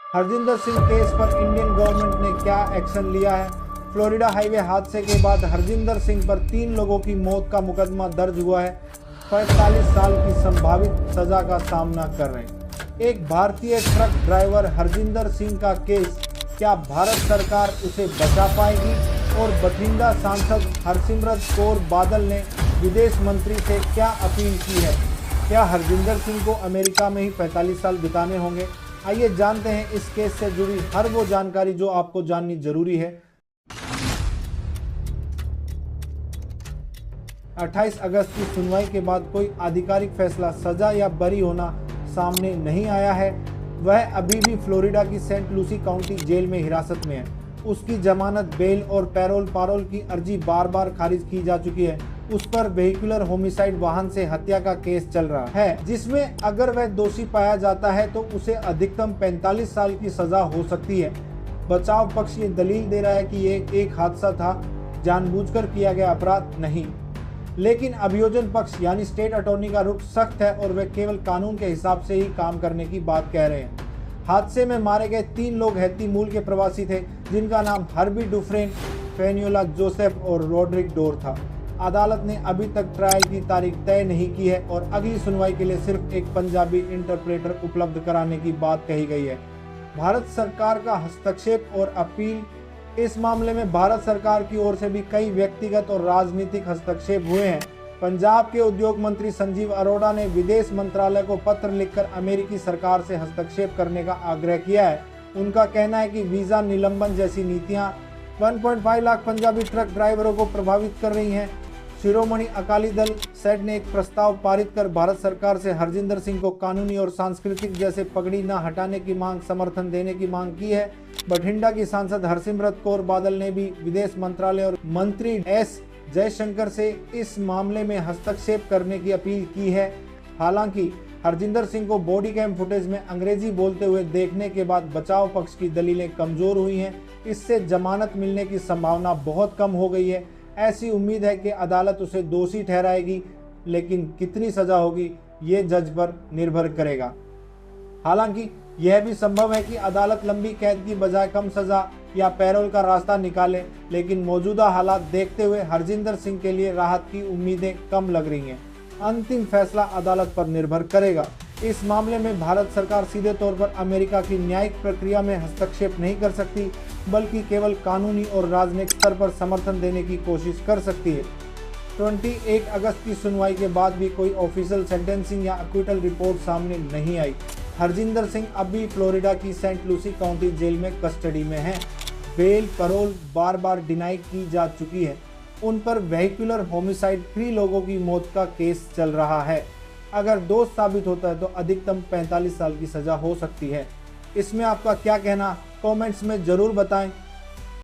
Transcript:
Harjinder Singh case पर Indian government ने क्या एक्शन लिया है? फ्लोरिडा हाईवे हादसे के बाद हरजिंदर सिंह पर 3 लोगों की मौत का मुकदमा दर्ज हुआ है। 45 साल की संभावित सजा का सामना कर रहे हैं। एक भारतीय ट्रक ड्राइवर हरजिंदर सिंह का केस, क्या भारत सरकार उसे बचा पाएगी? और बठिंडा सांसद हरसिमरत कौर बादल ने विदेश मंत्री से क्या अपील की है? क्या हरजिंदर सिंह को अमेरिका में ही 45 साल बिताने होंगे? आइए जानते हैं इस केस से जुड़ी हर वो जानकारी जो आपको जाननी जरूरी है। 28 अगस्त की सुनवाई के बाद कोई आधिकारिक फैसला, सजा या बरी होना सामने नहीं आया है। वह अभी भी फ्लोरिडा की सेंट लूसी काउंटी जेल में हिरासत में है। उसकी जमानत, बेल और पैरोल की अर्जी बार बार खारिज की जा चुकी है। उस पर वेहिकुलर होमिसाइड, वाहन से हत्या का केस चल रहा है, जिसमें अगर वह दोषी पाया जाता है तो उसे अधिकतम 45 साल की सजा हो सकती है। बचाव पक्ष ये दलील दे रहा है कि ये एक हादसा था, जानबूझकर किया गया अपराध नहीं। लेकिन अभियोजन पक्ष यानी स्टेट अटॉर्नी का रुख सख्त है और वे केवल कानून के हिसाब से ही काम करने की बात कह रहे हैं। हादसे में मारे गए 3 लोग हैती मूल के प्रवासी थे, जिनका नाम हर्बी डुफ्रेन, फेनियोला जोसेफ और रोड्रिक डोर था। अदालत ने अभी तक ट्रायल की तारीख तय नहीं की है और अगली सुनवाई के लिए सिर्फ एक पंजाबी इंटरप्रेटर उपलब्ध कराने की बात कही गई है। भारत सरकार का हस्तक्षेप और अपील। इस मामले में भारत सरकार की ओर से भी कई व्यक्तिगत और राजनीतिक हस्तक्षेप हुए हैं। पंजाब के उद्योग मंत्री संजीव अरोड़ा ने विदेश मंत्रालय को पत्र लिखकर अमेरिकी सरकार से हस्तक्षेप करने का आग्रह किया है। उनका कहना है कि वीजा निलंबन जैसी नीतियां 1.5 लाख पंजाबी ट्रक ड्राइवरों को प्रभावित कर रही हैं। शिरोमणि अकाली दल सेट ने एक प्रस्ताव पारित कर भारत सरकार से हरजिंदर सिंह को कानूनी और सांस्कृतिक जैसे पगड़ी न हटाने की मांग, समर्थन देने की मांग की है। बठिंडा की सांसद हरसिमरत कौर बादल ने भी विदेश मंत्रालय और मंत्री एस जयशंकर से इस मामले में हस्तक्षेप करने की अपील की है। हालांकि हरजिंदर सिंह को बॉडी कैम फुटेज में अंग्रेजी बोलते हुए देखने के बाद बचाव पक्ष की दलीलें कमजोर हुई हैं। इससे जमानत मिलने की संभावना बहुत कम हो गई है। ऐसी उम्मीद है कि अदालत उसे दोषी ठहराएगी, लेकिन कितनी सजा होगी ये जज पर निर्भर करेगा। हालांकि यह भी संभव है कि अदालत लंबी कैद की बजाय कम सजा या पैरोल का रास्ता निकाले, लेकिन मौजूदा हालात देखते हुए हरजिंदर सिंह के लिए राहत की उम्मीदें कम लग रही हैं। अंतिम फैसला अदालत पर निर्भर करेगा। इस मामले में भारत सरकार सीधे तौर पर अमेरिका की न्यायिक प्रक्रिया में हस्तक्षेप नहीं कर सकती, बल्कि केवल कानूनी और राजनीतिक स्तर पर समर्थन देने की कोशिश कर सकती है। 21 अगस्त की सुनवाई के बाद भी कोई ऑफिशियल सेंटेंसिंग या एक्विटल रिपोर्ट सामने नहीं आई। हरजिंदर सिंह अभी फ्लोरिडा की सेंट लूसी काउंटी जेल में कस्टडी में हैं। बेल, पैरोल बार बार डिनाई की जा चुकी है। उन पर वेहिकुलर होमिसाइड 3 लोगों की मौत का केस चल रहा है। अगर दोष साबित होता है तो अधिकतम 45 साल की सजा हो सकती है। इसमें आपका क्या कहना, कमेंट्स में ज़रूर बताएं।